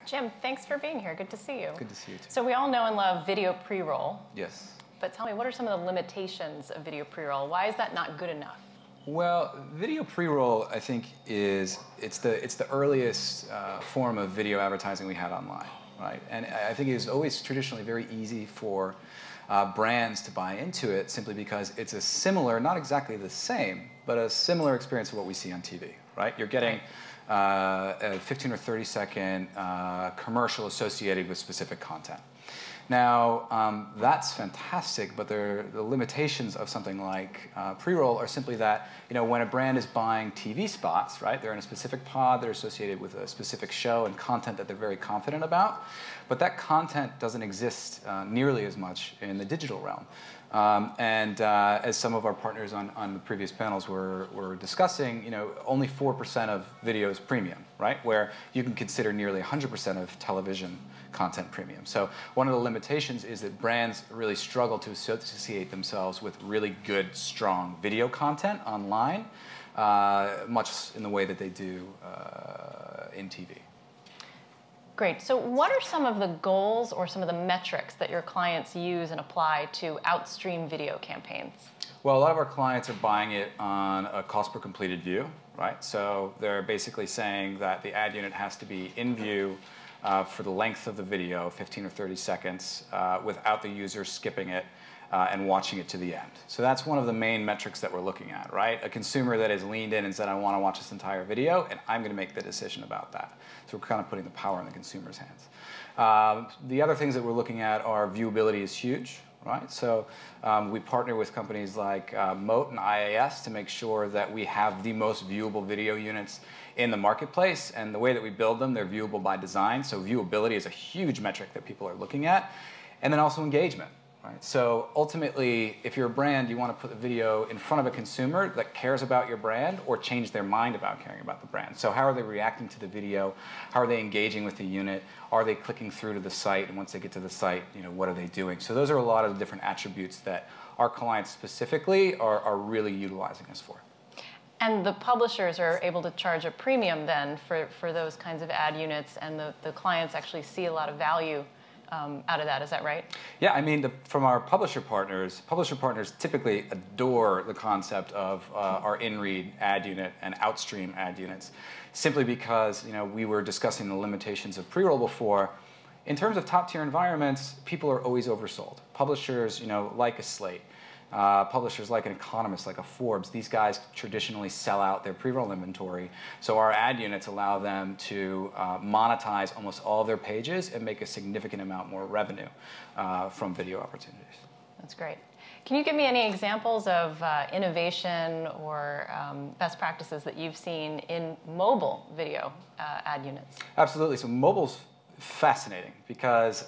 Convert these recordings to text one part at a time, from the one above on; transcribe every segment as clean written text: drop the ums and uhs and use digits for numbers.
Jim, thanks for being here. Good to see you. Good to see you too. So we all know and love video pre-roll. Yes. But tell me, what are some of the limitations of video pre-roll? Why is that not good enough? Well, video pre-roll, I think, it's the earliest form of video advertising we had online, right? And I think it was always traditionally very easy for brands to buy into it simply because it's a similar, not exactly the same, but a similar experience to what we see on TV, right? You're getting a 15 or 30-second commercial associated with specific content. Now, that's fantastic, but the limitations of something like pre-roll are simply that, when a brand is buying TV spots, right, they're in a specific pod, they're associated with a specific show and content that they're very confident about, but that content doesn't exist nearly as much in the digital realm. As some of our partners on the previous panels were discussing, only 4% of video is premium, right? Where you can consider nearly 100% of television content premium. So one of the limitations is that brands really struggle to associate themselves with really good, strong video content online, much in the way that they do in TV. Great. So what are some of the goals or some of the metrics that your clients use and apply to outstream video campaigns? Well, a lot of our clients are buying it on a cost per completed view, right? So they're basically saying that the ad unit has to be in view for the length of the video, 15 or 30 seconds, without the user skipping it and watching it to the end. So that's one of the main metrics that we're looking at, right? A consumer that has leaned in and said, I want to watch this entire video, and I'm going to make the decision about that. So we're kind of putting the power in the consumer's hands. The other things that we're looking at are viewability is huge, right? So we partner with companies like Moat and IAS to make sure that we have the most viewable video units in the marketplace, and the way that we build them, they're viewable by design. So viewability is a huge metric that people are looking at. And then also engagement. Right? So ultimately, if you're a brand, you want to put the video in front of a consumer that cares about your brand or change their mind about caring about the brand. So how are they reacting to the video? How are they engaging with the unit? Are they clicking through to the site? And once they get to the site, what are they doing? So those are a lot of the different attributes that our clients specifically are really utilizing us for. And the publishers are able to charge a premium then for those kinds of ad units, and the clients actually see a lot of value out of that. Is that right? Yeah, I mean, from our publisher partners typically adore the concept of our in-read ad unit and outstream ad units, simply because we were discussing the limitations of pre-roll before. In terms of top-tier environments, people are always oversold. Publishers, like a Slate, publishers like an Economist, like a Forbes, these guys traditionally sell out their pre-roll inventory. So our ad units allow them to monetize almost all of their pages and make a significant amount more revenue from video opportunities. That's great. Can you give me any examples of innovation or best practices that you've seen in mobile video ad units? Absolutely. So mobile's fascinating because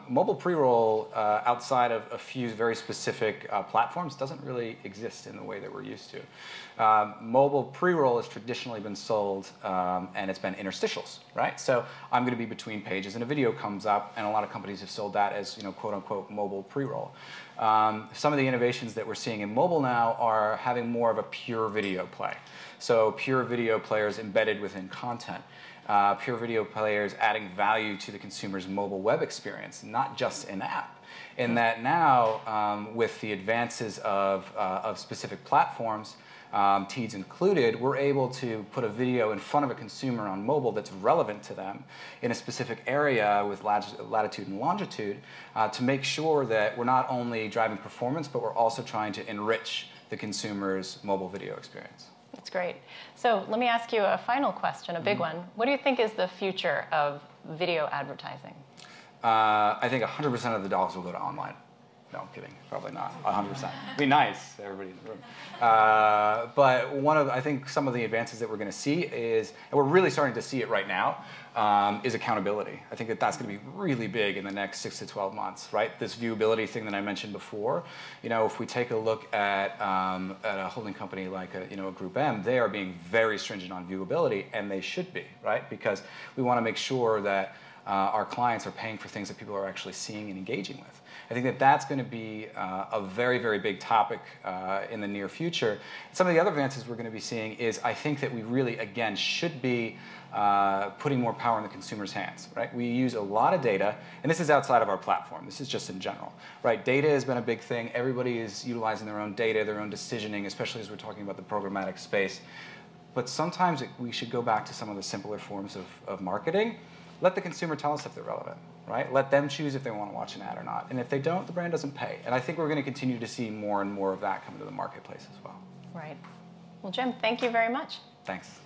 mobile pre-roll outside of a few very specific platforms doesn't really exist in the way that we're used to. Mobile pre-roll has traditionally been sold and it's been interstitials, right? So I'm going to be between pages and a video comes up, and a lot of companies have sold that as quote unquote mobile pre-roll. Some of the innovations that we're seeing in mobile now are having more of a pure video play. So pure video players embedded within content. Pure video players adding value to the consumer's mobile web experience, not just in app. In that now, with the advances of specific platforms, Teads included, we're able to put a video in front of a consumer on mobile that's relevant to them in a specific area with latitude and longitude to make sure that we're not only driving performance, but we're also trying to enrich the consumer's mobile video experience. That's great. So let me ask you a final question, a big one. What do you think is the future of video advertising? I think 100% of the dollars will go to online. No, I'm kidding. Probably not. 100%. It'd be nice, everybody in the room. But I think some of the advances that we're going to see is, and we're really starting to see it right now, is accountability. I think that's going to be really big in the next 6 to 12 months, right? This viewability thing that I mentioned before. If we take a look at a holding company like a Group M, they are being very stringent on viewability, and they should be, right? Because we want to make sure that our clients are paying for things that people are actually seeing and engaging with. I think that that's going to be a very, very big topic in the near future. Some of the other advances we're going to be seeing is I think that we really, again, should be putting more power in the consumer's hands, right? We use a lot of data, and this is outside of our platform. This is just in general, right? Data has been a big thing. Everybody is utilizing their own data, their own decisioning, especially as we're talking about the programmatic space. But sometimes we should go back to some of the simpler forms of marketing. Let the consumer tell us if they're relevant, right? Let them choose if they want to watch an ad or not. And if they don't, the brand doesn't pay. And I think we're going to continue to see more and more of that come into the marketplace as well. Right. Well, Jim, thank you very much. Thanks.